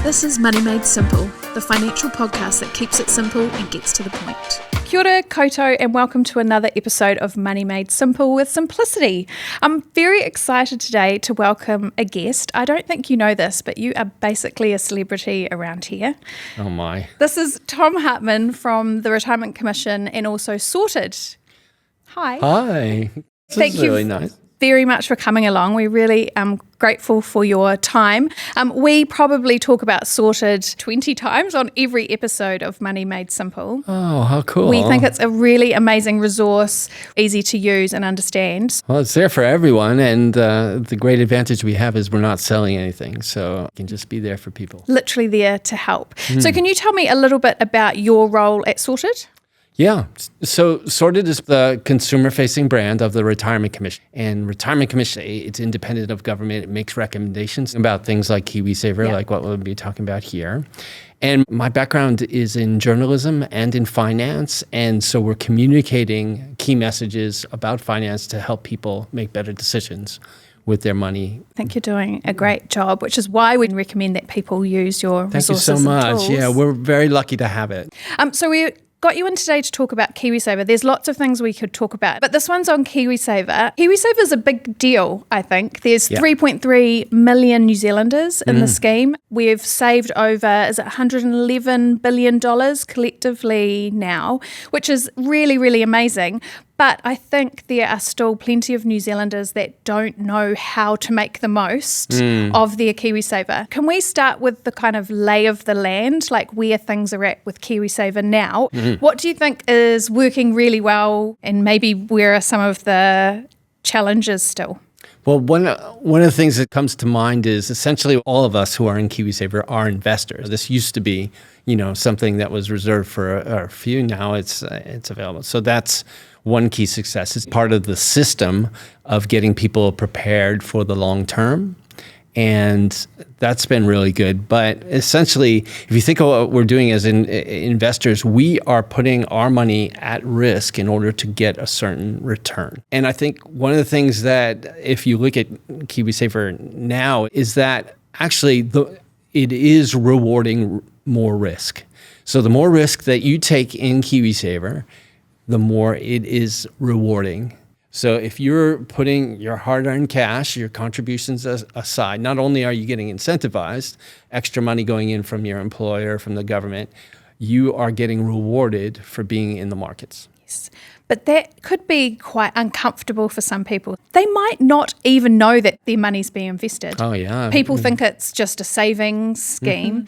This is Money Made Simple, the financial podcast that keeps it simple and gets to the point. Kia ora koutou and welcome to another episode of Money Made Simple with Simplicity. I'm very excited today to welcome a guest. I don't think you know this, but you are basically a celebrity around here. Oh my. This is Tom Hartmann from the Retirement Commission and also Sorted. Hi. Hi. This is really nice. Very much for coming along. We really grateful for your time. We probably talk about Sorted 20 times on every episode of Money Made Simple. Oh, how cool. We think it's a really amazing resource, easy to use and understand. Well, it's there for everyone, and the great advantage we have is we're not selling anything, so it can just be there for people. Literally there to help. So can you tell me a little bit about your role at Sorted? Yeah. So Sorted is the consumer-facing brand of the Retirement Commission. And Retirement Commission, it's independent of government. It makes recommendations about things like KiwiSaver, like what we'll be talking about here. And my background is in journalism and in finance. And so we're communicating key messages about finance to help people make better decisions with their money. I think you're doing a great job, which is why we recommend that people use your resources. Thank you so much. And tools. Yeah, we're very lucky to have it. So we got you in today to talk about KiwiSaver. There's lots of things we could talk about, but this one's on KiwiSaver. KiwiSaver is a big deal, I think. There's 3.3 million New Zealanders in the scheme. We've saved over, $111 billion collectively now, which is really, really amazing. But I think there are still plenty of New Zealanders that don't know how to make the most of their KiwiSaver. Can we start with the kind of lay of the land, like where things are at with KiwiSaver now? What do you think is working really well, and maybe where are some of the challenges still? Well, one of the things that comes to mind is essentially all of us who are in KiwiSaver are investors. This used to be, something that was reserved for a few. Now it's available. So that's one key success. It's part of the system of getting people prepared for the long term. And that's been really good. But essentially, if you think of what we're doing as investors, we are putting our money at risk in order to get a certain return. And I think one of the things that, if you look at KiwiSaver now, is that actually it is rewarding more risk. So the more risk that you take in KiwiSaver, the more it is rewarding. So if you're putting your hard-earned cash, your contributions aside, not only are you getting incentivized, extra money going in from your employer, from the government, you are getting rewarded for being in the markets. Yes. But that could be quite uncomfortable for some people. They might not even know that their money's being invested. Oh, yeah. People think it's just a savings scheme.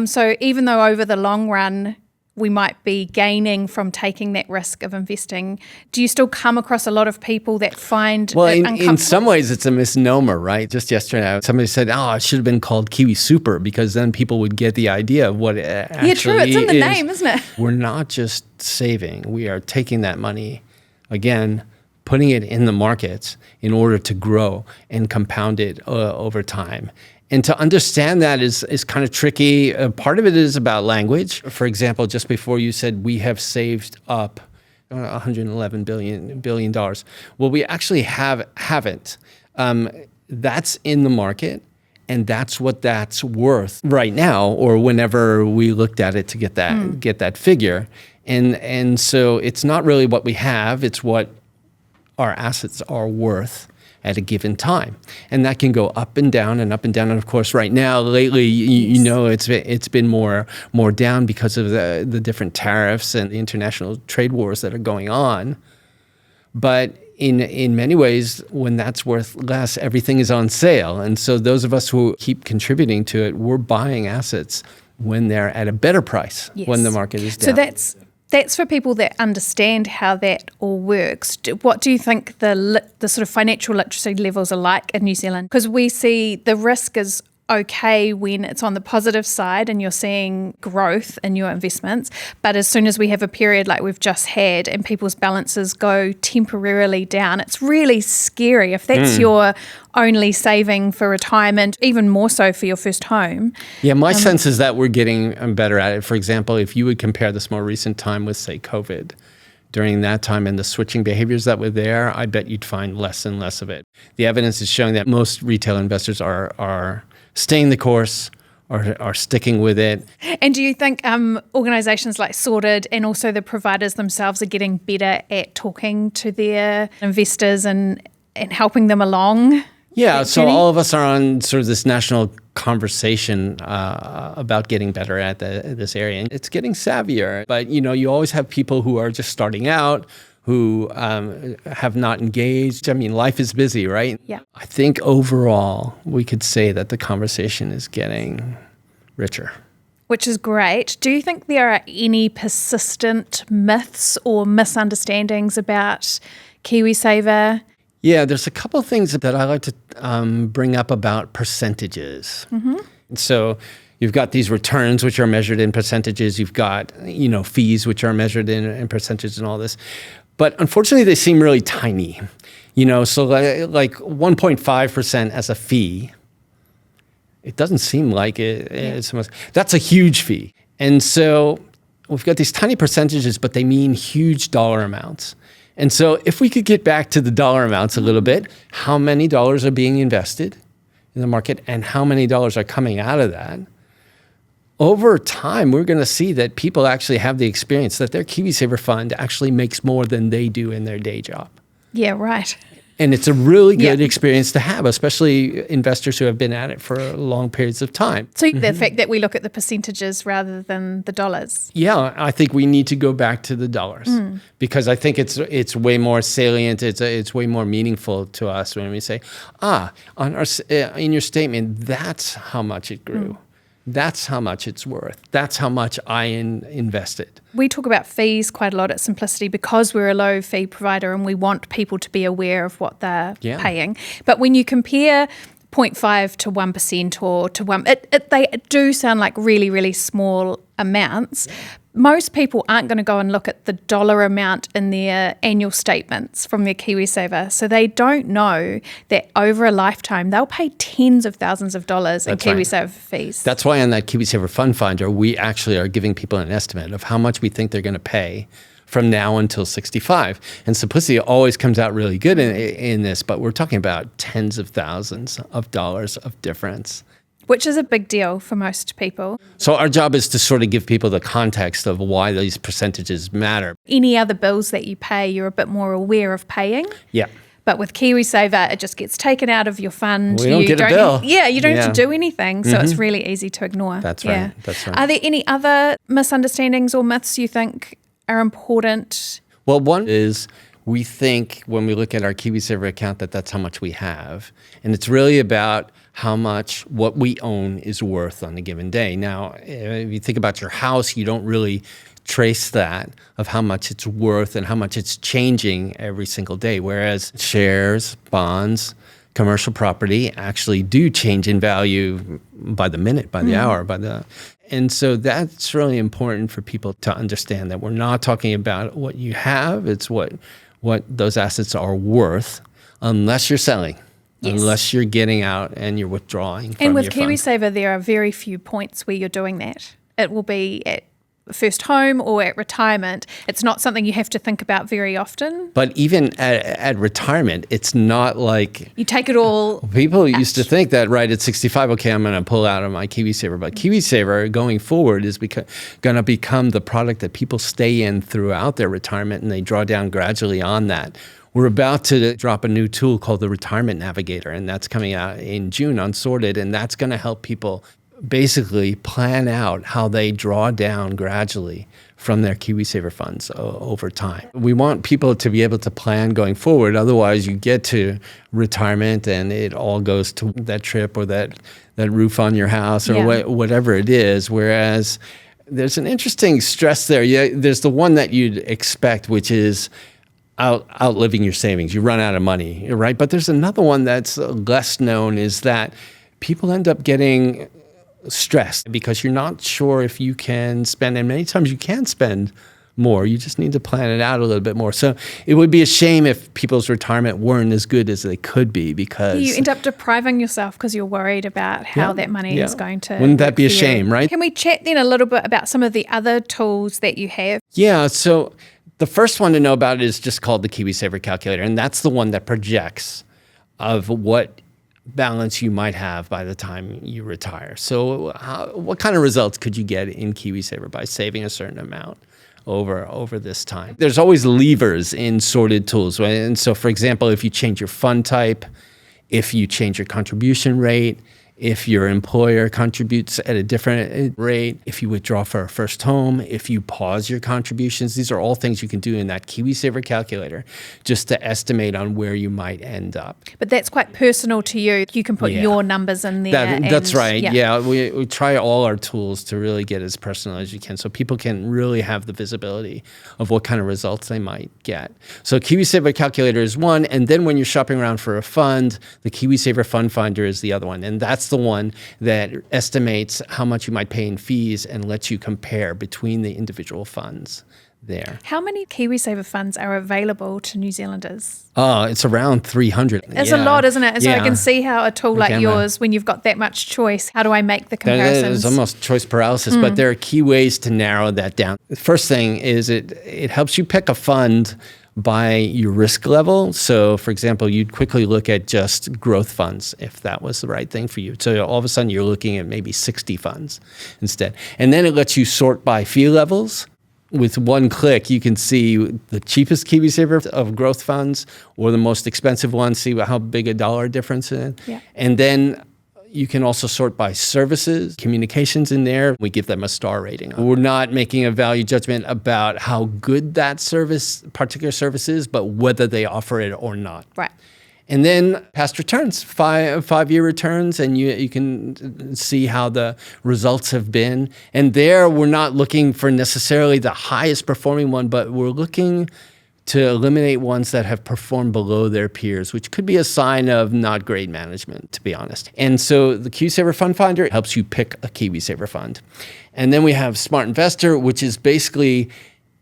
So even though over the long run, we might be gaining from taking that risk of investing, do you still come across a lot of people that find it uncomfortable? In some ways, it's a misnomer, right? Just yesterday, somebody said, it should have been called Kiwi Super, because then people would get the idea of what it actually is. Yeah, true. It's in the name, isn't it? We're not just saving. We are taking that money, again, putting it in the markets in order to grow and compound it over time. And to understand that is kind of tricky. Part of it is about language. For example, just before you said we have saved up $111 billion. Well, we actually haven't. That's in the market, and that's what that's worth right now, or whenever we looked at it to get that figure. And so it's not really what we have; it's what our assets are worth at a given time. And that can go up and down and up and down. And of course, right now, lately, it's been more down because of the different tariffs and the international trade wars that are going on. But in many ways, when that's worth less, everything is on sale. And so those of us who keep contributing to it, we're buying assets when they're at a better price, when the market is down. So that's for people that understand how that all works. What do you think the sort of financial literacy levels are like in New Zealand? Because we see the risk is okay when it's on the positive side and you're seeing growth in your investments. But as soon as we have a period like we've just had and people's balances go temporarily down, it's really scary. If that's your only saving for retirement, even more so for your first home. Yeah, my sense is that we're getting better at it. For example, if you would compare this more recent time with, say, COVID, during that time and the switching behaviors that were there, I bet you'd find less and less of it. The evidence is showing that most retail investors are staying the course, are sticking with it. And do you think organisations like Sorted and also the providers themselves are getting better at talking to their investors and helping them along? Yeah, so Jennie? all of us are on sort of this national conversation about getting better at this area. And it's getting savvier. But, you always have people who are just starting out, who have not engaged. I mean, life is busy, right? Yeah. I think overall, we could say that the conversation is getting richer. Which is great. Do you think there are any persistent myths or misunderstandings about KiwiSaver? Yeah, there's a couple of things that I like to bring up about percentages. Mm-hmm. So you've got these returns, which are measured in percentages. You've got, fees, which are measured in percentages and all this. But unfortunately, they seem really tiny. So like 1.5% as a fee, it doesn't seem like it's so much. That's a huge fee. And so we've got these tiny percentages, but they mean huge dollar amounts. And so if we could get back to the dollar amounts a little bit, how many dollars are being invested in the market and how many dollars are coming out of that, over time, we're going to see that people actually have the experience that their KiwiSaver fund actually makes more than they do in their day job. Yeah, right. And it's a really good experience to have, especially investors who have been at it for long periods of time. So the fact that we look at the percentages rather than the dollars. Yeah, I think we need to go back to the dollars because I think it's way more salient. It's way more meaningful to us when we say, in your statement, that's how much it grew. That's how much it's worth. That's how much I invested. We talk about fees quite a lot at Simplicity because we're a low fee provider and we want people to be aware of what they're paying. But when you compare 0.5 to 1% or to 1, they do sound like really, really small amounts. Most people aren't going to go and look at the dollar amount in their annual statements from their KiwiSaver. So they don't know that over a lifetime, they'll pay tens of thousands of dollars in KiwiSaver fees. That's why on that KiwiSaver Fund Finder, we actually are giving people an estimate of how much we think they're going to pay from now until 65. And Simplicity always comes out really good in this, but we're talking about tens of thousands of dollars of difference. Which is a big deal for most people. So our job is to sort of give people the context of why these percentages matter. Any other bills that you pay, you're a bit more aware of paying. Yeah. But with KiwiSaver, it just gets taken out of your fund. We don't get a bill. You don't have to do anything, so it's really easy to ignore. That's right. That's right. Are there any other misunderstandings or myths you think are important? Well, one is we think when we look at our KiwiSaver account that that's how much we have. And it's really about how much what we own is worth on a given day. Now, if you think about your house, you don't really trace that of how much it's worth and how much it's changing every single day. Whereas shares, bonds, commercial property actually do change in value by the minute, by the hour, and so that's really important for people to understand that we're not talking about what you have, it's what those assets are worth unless you're selling. Yes. Unless you're getting out and you're withdrawing from your fund. And with KiwiSaver, there are very few points where you're doing that. It will be at first home or at retirement. It's not something you have to think about very often. But even at retirement, it's not like... You take it all... People used to think that, right, at 65, okay, I'm going to pull out of my KiwiSaver. But KiwiSaver going forward is going to become the product that people stay in throughout their retirement and they draw down gradually on that. We're about to drop a new tool called the Retirement Navigator, and that's coming out in June on Sorted, and that's going to help people basically plan out how they draw down gradually from their KiwiSaver funds over time. We want people to be able to plan going forward. Otherwise, you get to retirement and it all goes to that trip or that roof on your house or whatever it is, whereas there's an interesting stress there. Yeah, there's the one that you'd expect, which is outliving your savings. You run out of money, right? But there's another one that's less known, is that people end up getting stressed because you're not sure if you can spend, and many times you can spend more. You just need to plan it out a little bit more. So it would be a shame if people's retirement weren't as good as they could be, because you end up depriving yourself because you're worried about how that money is going to... Wouldn't that be a shame, right? Can we chat then a little bit about some of the other tools that you have? Yeah, so the first one to know about is just called the KiwiSaver Calculator, and that's the one that projects of what balance you might have by the time you retire. So what kind of results could you get in KiwiSaver by saving a certain amount over this time? There's always levers in sorted tools, right? And so, for example, if you change your fund type, if you change your contribution rate, if your employer contributes at a different rate, if you withdraw for a first home, if you pause your contributions, these are all things you can do in that KiwiSaver calculator just to estimate on where you might end up. But that's quite personal to you. You can put your numbers in there. That's right. Yeah, we try all our tools to really get as personal as you can so people can really have the visibility of what kind of results they might get. So KiwiSaver calculator is one, and then when you're shopping around for a fund, the KiwiSaver Fund Finder is the other one. And that's the one that estimates how much you might pay in fees and lets you compare between the individual funds there. How many KiwiSaver funds are available to New Zealanders? It's around 300. It's a lot, isn't it? So I can see how a tool like yours, when you've got that much choice, how do I make the comparisons? There's almost choice paralysis, but there are key ways to narrow that down. The first thing is it helps you pick a fund by your risk level. So, for example, you'd quickly look at just growth funds if that was the right thing for you. So all of a sudden you're looking at maybe 60 funds instead. And then it lets you sort by fee levels. With one click, you can see the cheapest KiwiSaver of growth funds or the most expensive one, see how big a dollar difference is. Yeah. And then you can also sort by services, communications in there. We give them a star rating. We're not making a value judgment about how good that particular service is, but whether they offer it or not. Right. And then past returns, five-year returns, and you can see how the results have been. And there, we're not looking for necessarily the highest performing one, but we're looking to eliminate ones that have performed below their peers, which could be a sign of not great management, to be honest. And so the KiwiSaver Fund Finder helps you pick a KiwiSaver fund. And then we have Smart Investor, which is basically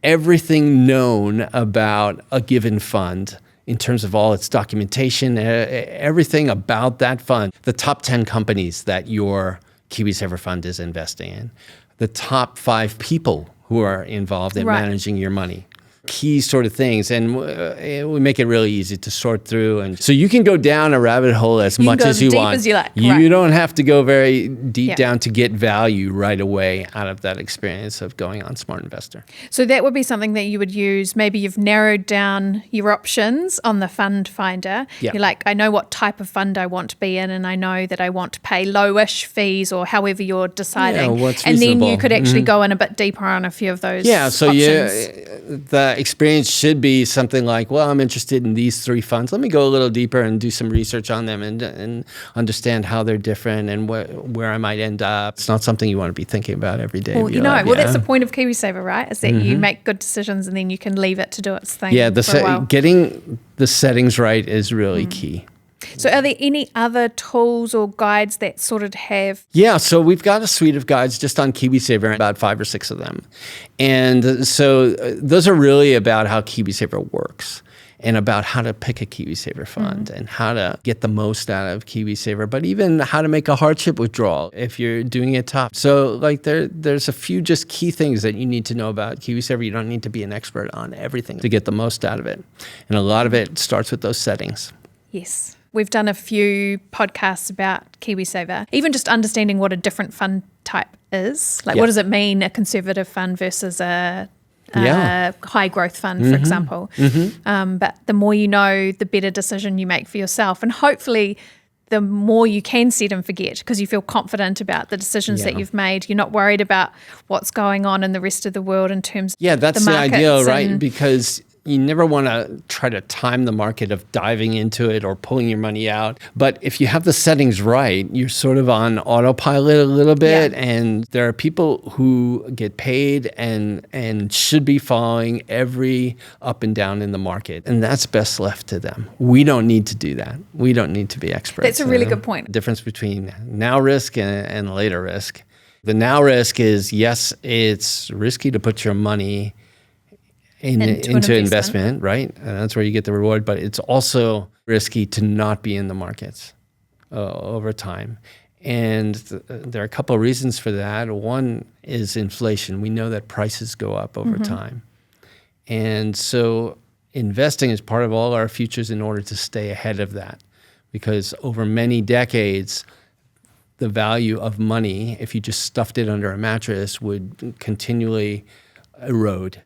everything known about a given fund in terms of all its documentation, everything about that fund, the top 10 companies that your KiwiSaver fund is investing in, the top 5 people who are involved in managing your money. Key sort of things, and we make it really easy to sort through, and so you can go down a rabbit hole as much as you want. As you like. You don't have to go very deep down to get value right away out of that experience of going on Smart Investor. So that would be something that you would use. Maybe you've narrowed down your options on the fund finder. You're like, I know what type of fund I want to be in, and I know that I want to pay lowish fees or however you're deciding. What's and reasonable. Then you could actually go in a bit deeper on a few of those options. The experience should be something like, well, I'm interested in these 3 funds. Let me go a little deeper and do some research on them and understand how they're different and where I might end up. It's not something you want to be thinking about every day. Well, that's the point of KiwiSaver, right? Is that you make good decisions and then you can leave it to do its thing for a while. Getting the settings right is really key. So are there any other tools or guides that sort of have? Yeah, so we've got a suite of guides just on KiwiSaver, about 5 or 6 of them. And so those are really about how KiwiSaver works and about how to pick a KiwiSaver fund and how to get the most out of KiwiSaver, but even how to make a hardship withdrawal if you're doing it top. So like there's a few just key things that you need to know about KiwiSaver. You don't need to be an expert on everything to get the most out of it. And a lot of it starts with those settings. Yes. We've done a few podcasts about KiwiSaver, even just understanding what a different fund type is. Like, what does it mean, a conservative fund versus a high growth fund, for example. But the more you know, the better decision you make for yourself. And hopefully the more you can set and forget because you feel confident about the decisions that you've made. You're not worried about what's going on in the rest of the world in terms of that's the ideal, right? Because you never want to try to time the market of diving into it or pulling your money out. But if you have the settings right, you're sort of on autopilot a little bit. And there are people who get paid and should be following every up and down in the market. And that's best left to them. We don't need to do that. We don't need to be experts. That's a really good point. The difference between now risk and later risk. The now risk is, yes, it's risky to put your money into investment, right? And that's where you get the reward. But it's also risky to not be in the markets over time. And there are a couple of reasons for that. One is inflation. We know that prices go up over time. And so investing is part of all our futures in order to stay ahead of that. because over many decades, the value of money, if you just stuffed it under a mattress, would continually erode.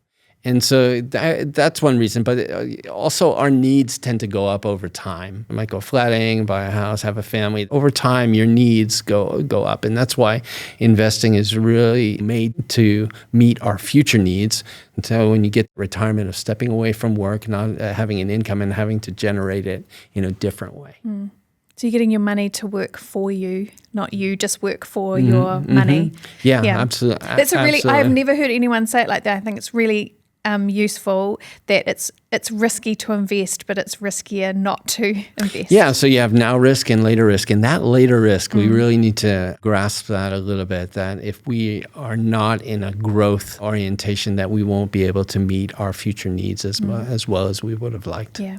And so that's one reason. But also our needs tend to go up over time. You might go flatting, buy a house, have a family. Over time, your needs go up. And that's why investing is really made to meet our future needs. And so when you get retirement of stepping away from work, not having an income and having to generate it in a different way. Mm. So you're getting your money to work for you, not you just work for your money. Yeah, absolutely. That's I've never heard anyone say it like that. I think it's really useful that it's risky to invest, but it's riskier not to invest. Yeah, so you have now risk and later risk. And that later risk, we really need to grasp that a little bit, that if we are not in a growth orientation, that we won't be able to meet our future needs as well as we would have liked. Yeah.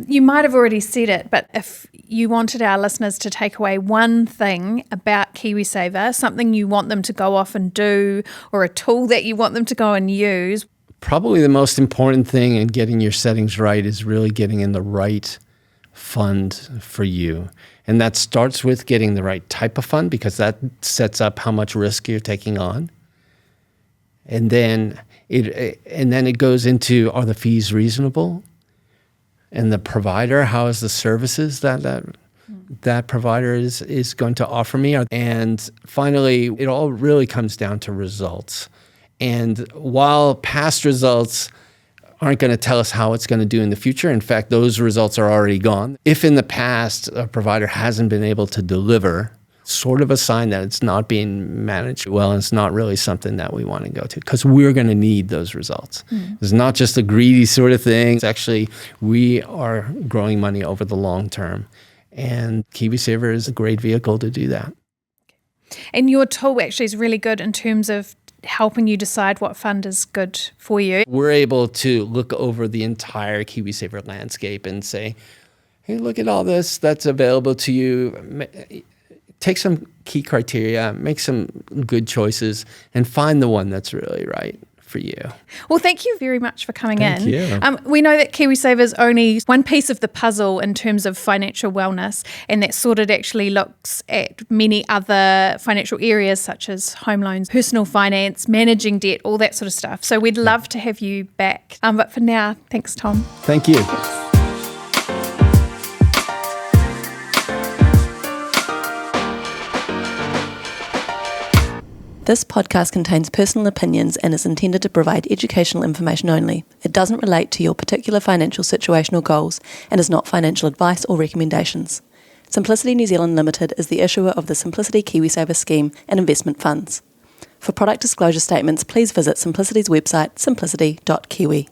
You might have already said it, but if you wanted our listeners to take away one thing about KiwiSaver, something you want them to go off and do, or a tool that you want them to go and use. Probably the most important thing in getting your settings right is really getting in the right fund for you. And that starts with getting the right type of fund, because that sets up how much risk you're taking on. And then it goes into, are the fees reasonable? And the provider, how is the services that provider is going to offer me? And finally, it all really comes down to results. And while past results aren't going to tell us how it's going to do in the future, in fact, those results are already gone. If in the past a provider hasn't been able to deliver, sort of a sign that it's not being managed well, and it's not really something that we want to go to, because we're going to need those results. It's not just a greedy sort of thing. It's actually, we are growing money over the long term, and KiwiSaver is a great vehicle to do that. And your tool actually is really good in terms of helping you decide what fund is good for you. We're able to look over the entire KiwiSaver landscape and say, hey, look at all this that's available to you. Take some key criteria, make some good choices, and find the one that's really right for you. Well, thank you very much for coming in. Thank you. We know that KiwiSaver is only one piece of the puzzle in terms of financial wellness, and that Sorted actually looks at many other financial areas such as home loans, personal finance, managing debt, all that sort of stuff. So we'd love to have you back. But for now, thanks, Tom. Thank you. This podcast contains personal opinions and is intended to provide educational information only. It doesn't relate to your particular financial situation or goals and is not financial advice or recommendations. Simplicity New Zealand Limited is the issuer of the Simplicity KiwiSaver scheme and investment funds. For product disclosure statements, please visit Simplicity's website, simplicity.kiwi.